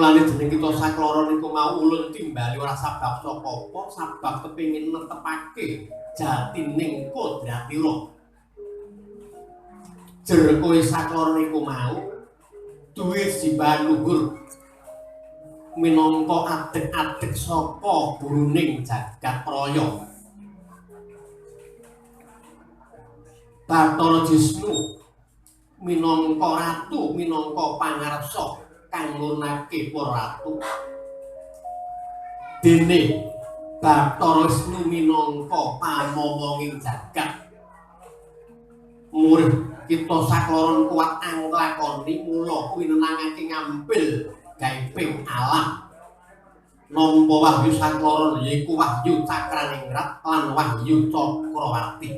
Mulane dening kita sakloro niku mau ulun timbali ora sabab saka apa, sabab kepengin netepake jatining kodratira. Jer kowe sakloro niku mau duwe simbahan luhur minangka adik-adik saka buruning jagat raya. Bathara Wisnu minangka ratu, minangka pangarsa kang ngunake para ratu. Dene Bathara Wisnu minangka pamomonging jagat. Murid kita sakloron kuat anglakoni mula kuwi nenangake ngambil gaiping alam. Nampa wahyu sakloron yaiku wahyu Cakraningrat lan wahyu Cakrawati.